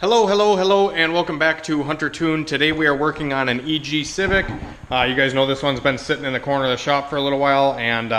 Hello, and welcome back to HunterTuned. Today we are working on an EG Civic. You guys know this one's been sitting in the corner of the shop for a little while, and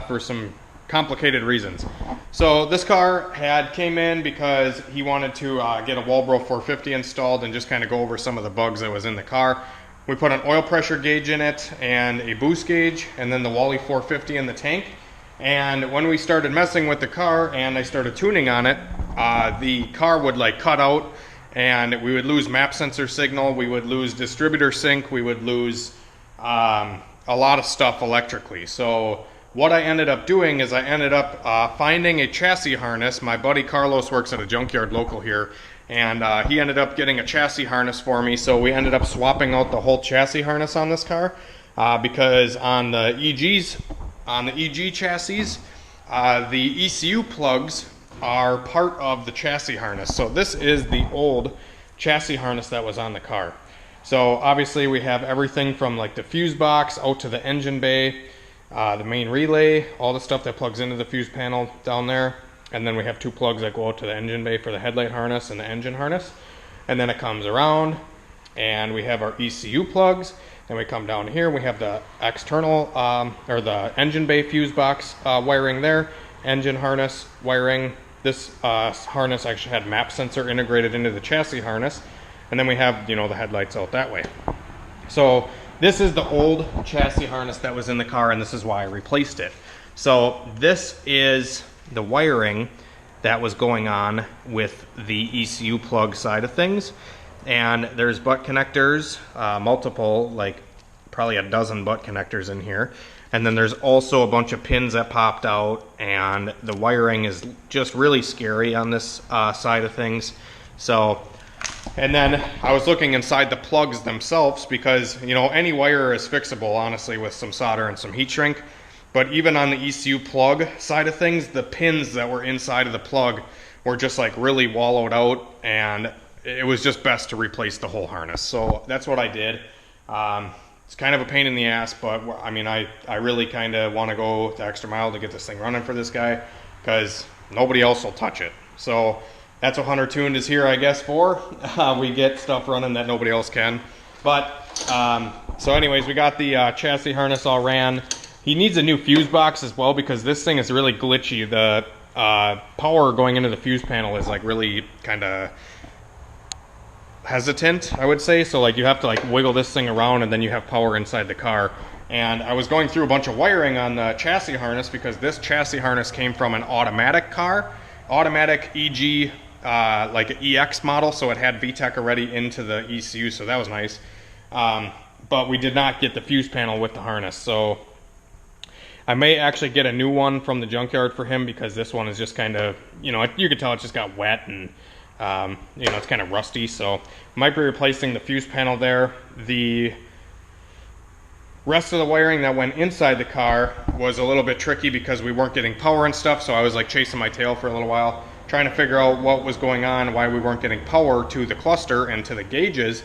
for some complicated reasons. So this car came in because he wanted to get a Walbro 450 installed and just kind of go over some of the bugs that was in the car. We put an oil pressure gauge in it and a boost gauge, and then the Wally 450 in the tank. And when we started messing with the car and I started tuning on it, the car would like cut out, and we would lose map sensor signal, we would lose distributor sync, we would lose a lot of stuff electrically. So what I ended up doing is I ended up finding a chassis harness. My buddy Carlos works at a junkyard local here, and he ended up getting a chassis harness for me. So we ended up swapping out the whole chassis harness on this car because on the EG chassis, the ECU plugs are part of the chassis harness. So this is the old chassis harness that was on the car. So obviously we have everything from like the fuse box out to the engine bay, the main relay, all the stuff that plugs into the fuse panel down there, and then we have two plugs that go out to the engine bay for the headlight harness and the engine harness. And then it comes around and we have our ECU plugs. Then we come down here, we have the external or the engine bay fuse box wiring there, engine harness wiring. This harness actually had map sensor integrated into the chassis harness, and then we have, you know, the headlights out that way. So this is the old chassis harness that was in the car, and this is why I replaced it. So this is the wiring that was going on with the ECU plug side of things, and there's butt connectors, multiple, like probably a dozen butt connectors in here. And then there's also a bunch of pins that popped out, and the wiring is just really scary on this side of things. So, and then I was looking inside the plugs themselves because, you know, any wire is fixable, honestly, with some solder and some heat shrink. But even on the ECU plug side of things, the pins that were inside of the plug were just like really wallowed out, and it was just best to replace the whole harness. So that's what I did. It's kind of a pain in the ass, but I mean, I really kind of want to go the extra mile to get this thing running for this guy because nobody else will touch it. So that's what HunterTuned is here, I guess, for. We get stuff running that nobody else can. But, so anyways, we got the chassis harness all ran. He needs a new fuse box as well because this thing is really glitchy. The power going into the fuse panel is like really kind of hesitant, I would say. So like you have to like wiggle this thing around and then you have power inside the car. And I was going through a bunch of wiring on the chassis harness because this chassis harness came from an automatic car, automatic EG, like an EX model, so it had VTEC already into the ECU, so that was nice. But we did not get the fuse panel with the harness, so I may actually get a new one from the junkyard for him because this one is just kind of, you know, you can tell it just got wet and you know, it's kind of rusty, so might be replacing the fuse panel there. The rest of the wiring that went inside the car was a little bit tricky because we weren't getting power and stuff, so I was like chasing my tail for a little while, trying to figure out what was going on, why we weren't getting power to the cluster and to the gauges,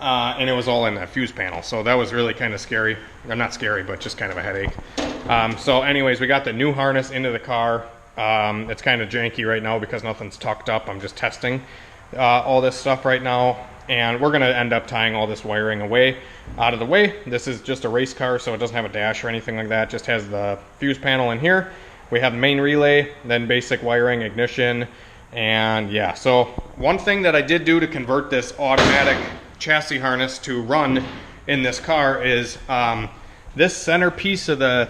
and it was all in that fuse panel, so that was really kind of scary. Or not scary, but just kind of a headache. So anyways, we got the new harness into the car. It's kind of janky right now because nothing's tucked up. I'm just testing all this stuff right now, and we're going to end up tying all this wiring away out of the way. This is just a race car, so it doesn't have a dash or anything like that. It just has the fuse panel in here. We have the main relay, then basic wiring, ignition, and yeah. So one thing that I did do to convert this automatic chassis harness to run in this car is this center piece of the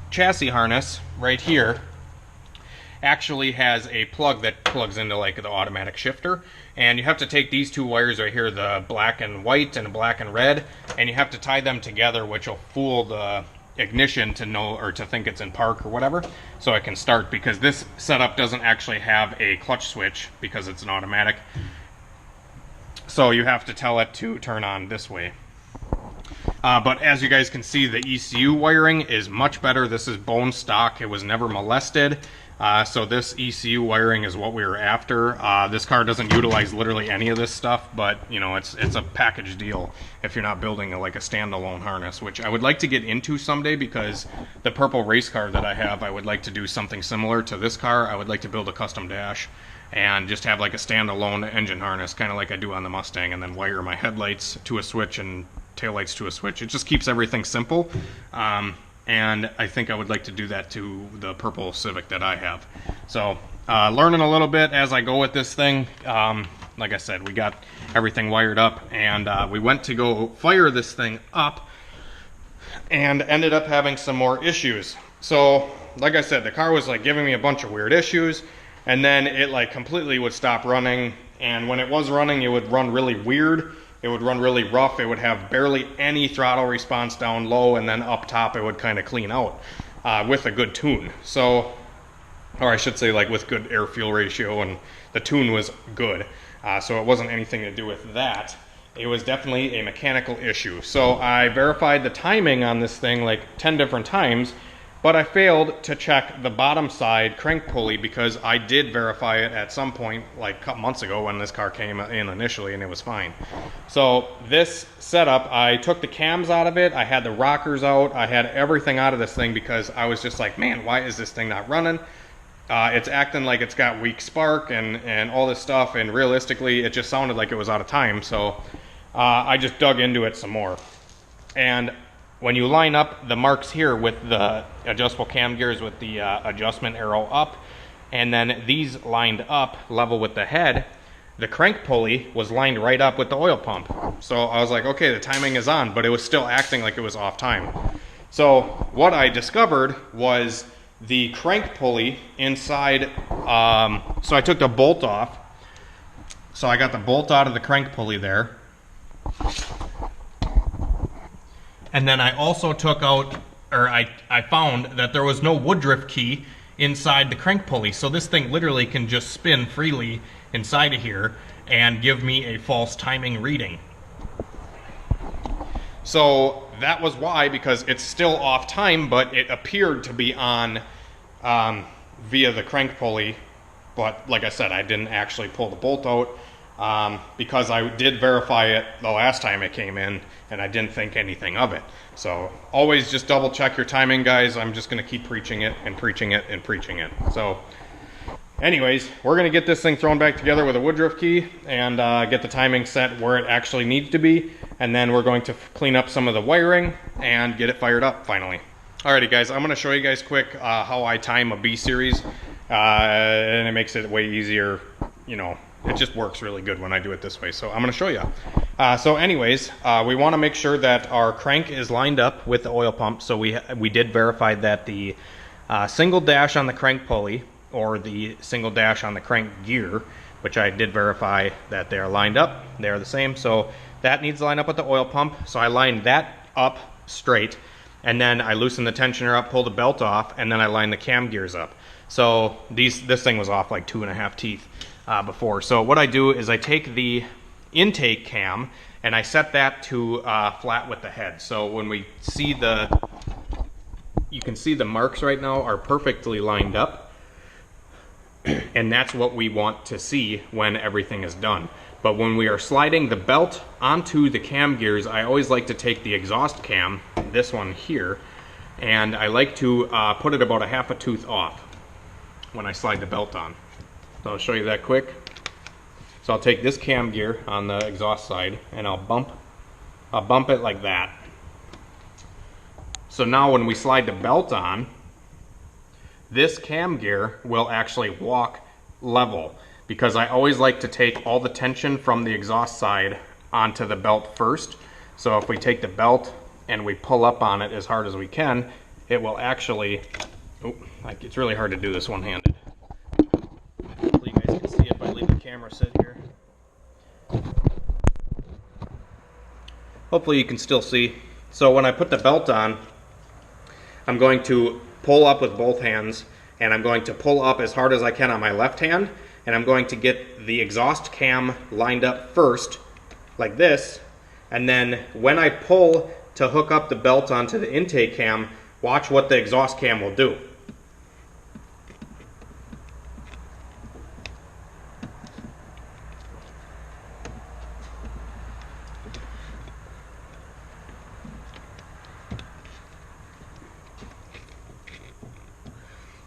chassis harness right here actually has a plug that plugs into like the automatic shifter, and you have to take these two wires right here, the black and white and black and red, and you have to tie them together, which will fool the ignition to know or to think it's in park or whatever, so it can start, because this setup doesn't actually have a clutch switch because it's an automatic, so you have to tell it to turn on this way. But as you guys can see, the ECU wiring is much better. This is bone stock. It was never molested. So this ECU wiring is what we were after. This car doesn't utilize literally any of this stuff, but you know, it's a package deal if you're not building like a standalone harness, which I would like to get into someday, because the purple race car that I have, I would like to do something similar to this car. I would like to build a custom dash and just have like a standalone engine harness, kind of like I do on the Mustang, and then wire my headlights to a switch and taillights to a switch. It just keeps everything simple, and I think I would like to do that to the purple Civic that I have. So learning a little bit as I go with this thing. Like I said, we got everything wired up, and we went to go fire this thing up and ended up having some more issues. So like I said, the car was like giving me a bunch of weird issues, and then it like completely would stop running, and when it was running, it would run really weird. It would run really rough. It would have barely any throttle response down low, and then up top it would kind of clean out with a good tune. So, or I should say like with good air fuel ratio, and the tune was good. So it wasn't anything to do with that. It was definitely a mechanical issue. So I verified the timing on this thing like 10 different times, but I failed to check the bottom side crank pulley, because I did verify it at some point like a couple months ago when this car came in initially, and it was fine. So this setup, I took the cams out of it, I had the rockers out, I had everything out of this thing, because I was just like, man, why is this thing not running? It's acting like it's got weak spark and all this stuff, and realistically it just sounded like it was out of time. So I just dug into it some more. And when you line up the marks here with the adjustable cam gears with the adjustment arrow up, and then these lined up level with the head, the crank pulley was lined right up with the oil pump. So I was like, okay, the timing is on, but it was still acting like it was off time. So what I discovered was the crank pulley inside, so I took the bolt off. So I got the bolt out of the crank pulley there. And then I also took out, or I found that there was no Woodruff key inside the crank pulley. So this thing literally can just spin freely inside of here and give me a false timing reading. So that was why, because it's still off time, but it appeared to be on via the crank pulley. But like I said, I didn't actually pull the bolt out because I did verify it the last time it came in, and I didn't think anything of it. So always just double check your timing, guys. I'm just going to keep preaching it and preaching it and preaching it. So anyways, we're going to get this thing thrown back together with a Woodruff key and get the timing set where it actually needs to be, and then we're going to clean up some of the wiring and get it fired up finally. Alrighty guys, I'm going to show you guys quick how I time a B series, and it makes it way easier. You know, it just works really good when I do it this way, so I'm going to show you. So anyways, we want to make sure that our crank is lined up with the oil pump. So we did verify that the single dash on the crank pulley, or the single dash on the crank gear, which I did verify that they are lined up, they are the same. So that needs to line up with the oil pump. So I lined that up straight, and then I loosened the tensioner up, pulled the belt off, and then I lined the cam gears up. So this thing was off like 2.5 teeth before. So what I do is I take the intake cam and I set that to flat with the head. So when we see you can see the marks right now are perfectly lined up, and that's what we want to see when everything is done. But when we are sliding the belt onto the cam gears, I always like to take the exhaust cam, this one here, and I like to put it about 1/2 tooth off when I slide the belt on. So I'll show you that quick. So I'll take this cam gear on the exhaust side and I'll bump it like that. So now when we slide the belt on, this cam gear will actually walk level, because I always like to take all the tension from the exhaust side onto the belt first. So if we take the belt and we pull up on it as hard as we can, it will actually, it's really hard to do this one-handed. Hopefully you guys can see if I leave the camera sit here. Hopefully you can still see. So when I put the belt on, I'm going to pull up with both hands, and I'm going to pull up as hard as I can on my left hand, and I'm going to get the exhaust cam lined up first, like this, and then when I pull to hook up the belt onto the intake cam, watch what the exhaust cam will do.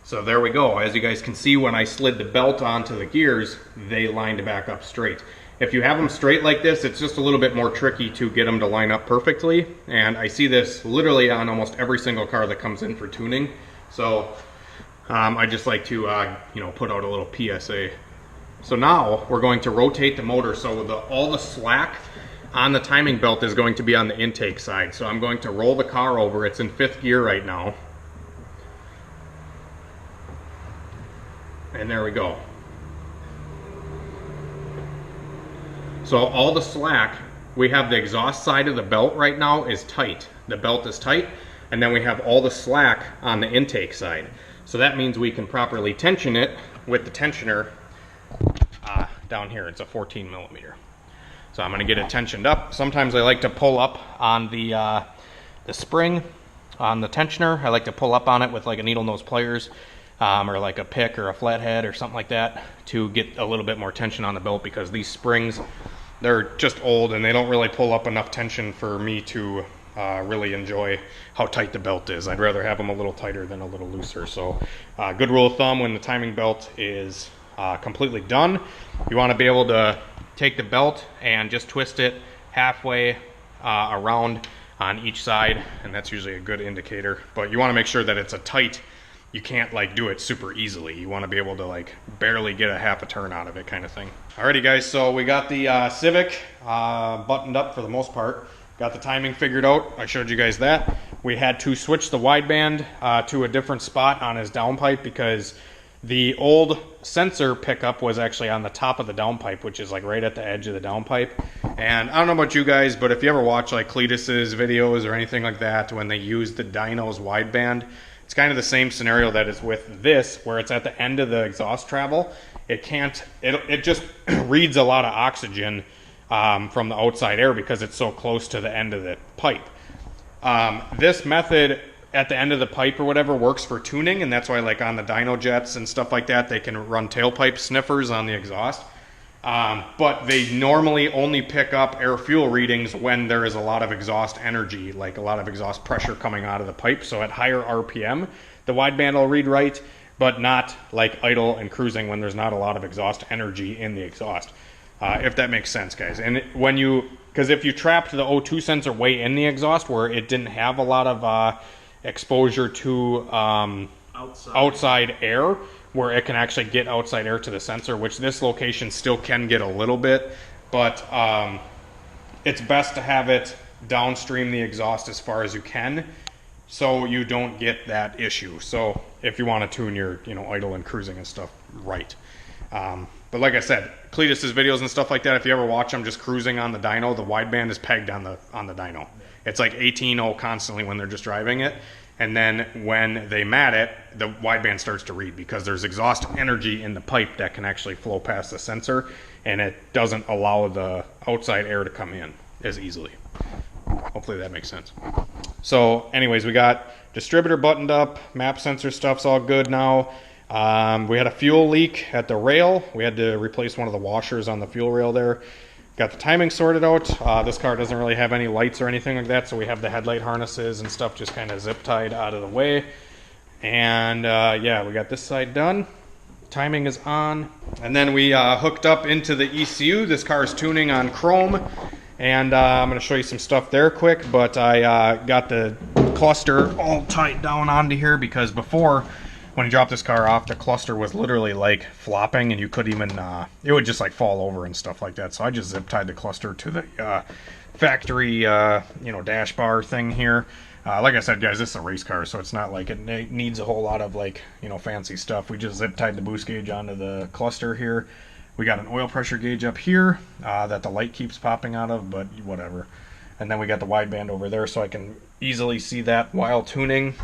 So there we go. As you guys can see, when I slid the belt onto the gears, they lined back up straight. If you have them straight like this, it's just a little bit more tricky to get them to line up perfectly. And I see this literally on almost every single car that comes in for tuning. So I just like to, put out a little PSA. So now we're going to rotate the motor. So all the slack on the timing belt is going to be on the intake side. So I'm going to roll the car over. It's in 5th gear right now. And there we go. So all the slack, we have the exhaust side of the belt right now is tight. The belt is tight, and then we have all the slack on the intake side. So that means we can properly tension it with the tensioner down here. It's a 14 millimeter. So I'm gonna get it tensioned up. Sometimes I like to pull up on the spring on the tensioner. I like to pull up on it with like a needle nose pliers. Or like a pick or a flathead or something like that to get a little bit more tension on the belt, because these springs, they're just old and they don't really pull up enough tension for me to really enjoy how tight the belt is. I'd rather have them a little tighter than a little looser. So good rule of thumb, when the timing belt is completely done, you want to be able to take the belt and just twist it halfway around on each side, and that's usually a good indicator. But you want to make sure that it's a tight, you can't like do it super easily. You want to be able to like barely get a half a turn out of it, kind of thing. Alrighty guys, so we got the Civic buttoned up for the most part. Got the timing figured out. I showed you guys that. We had to switch the wideband to a different spot on his downpipe, because the old sensor pickup was actually on the top of the downpipe, which is like right at the edge of the downpipe. And I don't know about you guys, but if you ever watch like Cletus's videos or anything like that, when they use the dyno's wideband, it's kind of the same scenario that is with this, where it's at the end of the exhaust travel. It just reads a lot of oxygen from the outside air because it's so close to the end of the pipe. This method at the end of the pipe or whatever works for tuning, and that's why like on the dyno jets and stuff like that, they can run tailpipe sniffers on the exhaust. But they normally only pick up air fuel readings when there is a lot of exhaust energy, like a lot of exhaust pressure coming out of the pipe. So at higher RPM, the wideband will read right, but not like idle and cruising when there's not a lot of exhaust energy in the exhaust. If that makes sense, guys. And because if you trapped the O2 sensor way in the exhaust where it didn't have a lot of exposure to outside air, where it can actually get outside air to the sensor, which this location still can get a little bit, but it's best to have it downstream the exhaust as far as you can, so you don't get that issue. So if you want to tune your idle and cruising and stuff right. But like I said, Cletus's videos and stuff like that, if you ever watch them just cruising on the dyno, the wideband is pegged on the dyno. It's like 18.0 constantly when they're just driving it. And then when they mat it, the wideband starts to read, because there's exhaust energy in the pipe that can actually flow past the sensor, and it doesn't allow the outside air to come in as easily. Hopefully that makes sense. So anyways, we got distributor buttoned up, map sensor stuff's all good now. We had a fuel leak at the rail. We had to replace one of the washers on the fuel rail there. Got the timing sorted out. This car doesn't really have any lights or anything like that, so we have the headlight harnesses and stuff just kind of zip tied out of the way. And yeah, we got this side done. Timing is on. And then we hooked up into the ECU. This car is tuning on chrome, and I'm going to show you some stuff there quick, but I got the cluster all tight down onto here, because before, when you drop this car off, the cluster was literally like flopping, and you couldn't even, it would just like fall over and stuff like that. So I just zip tied the cluster to the factory, dash bar thing here. Like I said, guys, this is a race car, so it's not like it needs a whole lot of like, fancy stuff. We just zip tied the boost gauge onto the cluster here. We got an oil pressure gauge up here that the light keeps popping out of, but whatever. And then we got the wideband over there, so I can easily see that while tuning.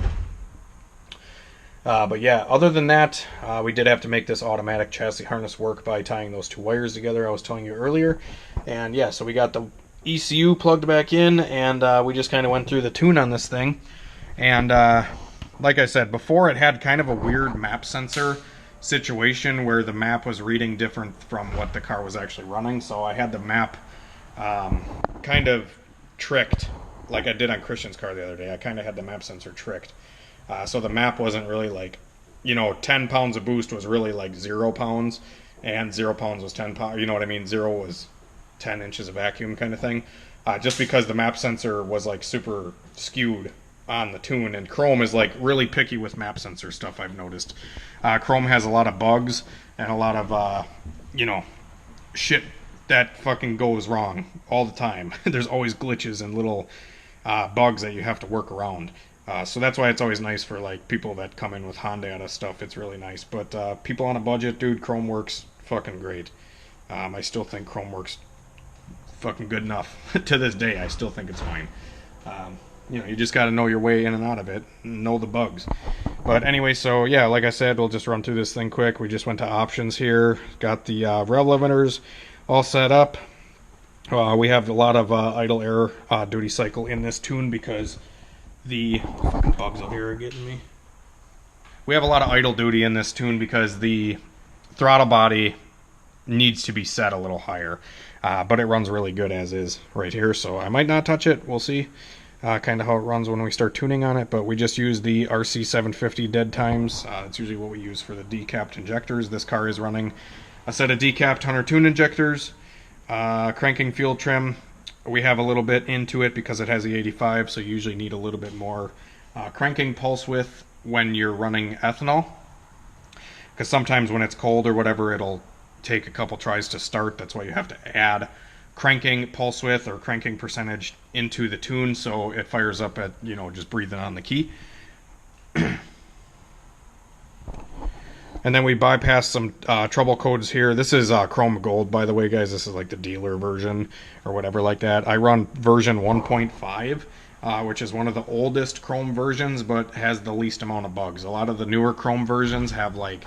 But yeah, other than that, we did have to make this automatic chassis harness work by tying those two wires together I was telling you earlier. And yeah, so we got the ECU plugged back in, and we just kind of went through the tune on this thing. And like I said before, it had kind of a weird map sensor situation where the map was reading different from what the car was actually running. So I had the map kind of tricked, like I did on Christian's car the other day. I kind of had the map sensor tricked. So the map wasn't really like you know, 10 pounds of boost was really like 0 pounds, and 0 pounds was 10 pounds. You know what I mean? 0 was 10 inches of vacuum kind of thing. Just because the map sensor was like super skewed on the tune, and Chrome is like really picky with map sensor stuff, I've noticed. Chrome has a lot of bugs and a lot of, you know, shit that fucking goes wrong all the time. There's always glitches and little bugs that you have to work around. So that's why it's always nice for like people that come in with Honda stuff. It's really nice. But people on a budget, dude, Chrome works fucking great. I still think Chrome works fucking good enough to this day. I still think it's fine. You know, you just got to know your way in and out of it, and know the bugs. But anyway, so yeah, like I said, we'll just run through this thing quick. We just went to options here, got the rev limiters all set up. We have a lot of idle air duty cycle in this tune because the fucking bugs out here are getting me. We have a lot of idle duty in this tune because the throttle body needs to be set a little higher, but it runs really good as is right here, so I might not touch it. We'll see kind of how it runs when we start tuning on it. But we just use the RC750 dead times. It's usually what we use for the decapped injectors. This car is running a set of decapped HunterTuned injectors. Cranking fuel trim, we have a little bit into it because it has the 85, so you usually need a little bit more cranking pulse width when you're running ethanol, because sometimes when it's cold or whatever, it'll take a couple tries to start. That's why you have to add cranking pulse width or cranking percentage into the tune so it fires up at, you know, just breathing on the key. And then we bypass some trouble codes here. This is Chrome Gold, by the way, guys. This is like the dealer version or whatever like that. I run version 1.5, which is one of the oldest Chrome versions, but has the least amount of bugs. A lot of the newer Chrome versions have like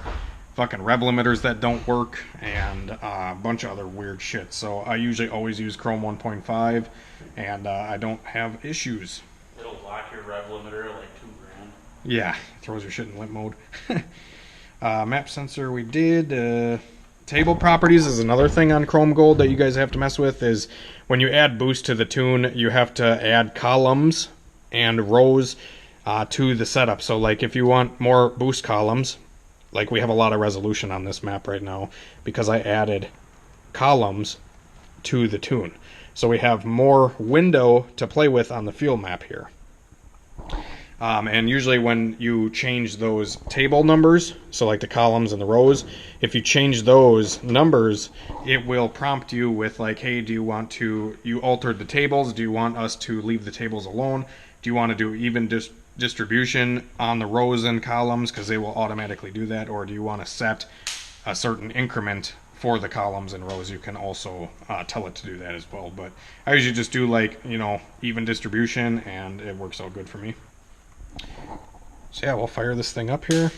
fucking rev limiters that don't work and a bunch of other weird shit. So I usually always use Chrome 1.5, and I don't have issues. It'll lock your rev limiter at like $2,000. Yeah, throws your shit in limp mode. Map sensor we did. Table properties is another thing on Chrome Gold that you guys have to mess with. Is when you add boost to the tune, you have to add columns and rows to the setup. So like if you want more boost columns, like we have a lot of resolution on this map right now because I added columns to the tune. So we have more window to play with on the fuel map here. And usually when you change those table numbers, so like the columns and the rows, if you change those numbers, it will prompt you with like, hey, do you want to, you altered the tables, do you want us to leave the tables alone? Do you want to do even distribution on the rows and columns, because they will automatically do that? Or do you want to set a certain increment for the columns and rows? You can also tell it to do that as well. But I usually just do like, you know, even distribution, and it works out good for me. So yeah, we'll fire this thing up here.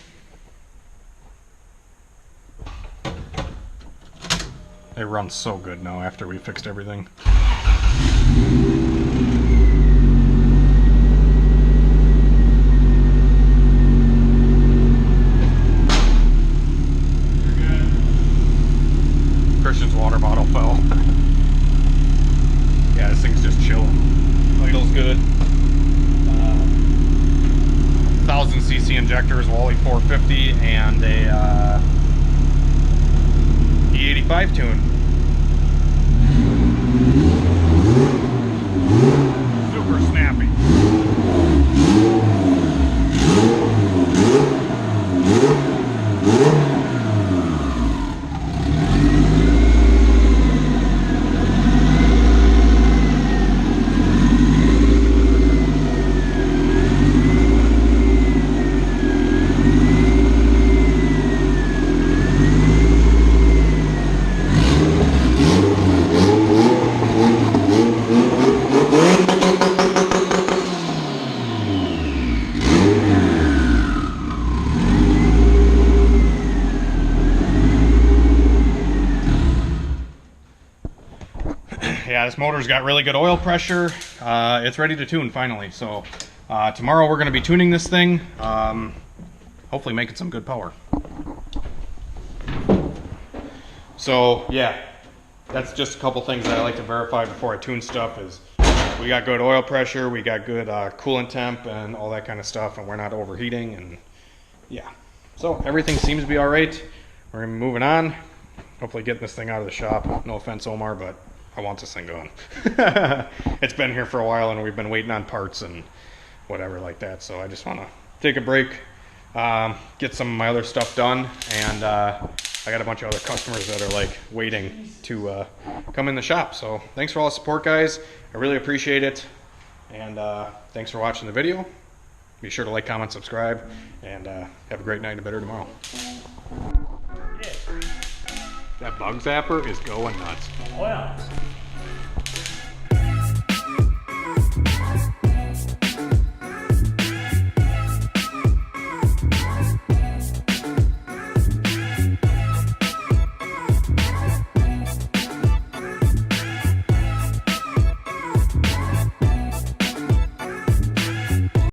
It runs so good now after we fixed everything. Christian's water bottle fell. Yeah, this thing's just chilling. Idle's good. 1000cc injectors, Wally 450, and a E85 tune. Super snappy. Yeah, this motor's got really good oil pressure. It's ready to tune finally. So tomorrow we're going to be tuning this thing, hopefully making some good power. So yeah, that's just a couple things that I like to verify before I tune stuff. Is we got good oil pressure, we got good coolant temp and all that kind of stuff, and we're not overheating. And yeah, So everything seems to be all right. We're gonna be moving on. Hopefully getting this thing out of the shop. No offense, Omar, but I want this thing going. It's been here for a while and we've been waiting on parts and whatever like that. So I just want to take a break, get some of my other stuff done, and I got a bunch of other customers that are like waiting to come in the shop. So thanks for all the support, guys. I really appreciate it. And thanks for watching the video. Be sure to like, comment, subscribe, and have a great night and a better tomorrow. That bug zapper is going nuts. Oh yeah.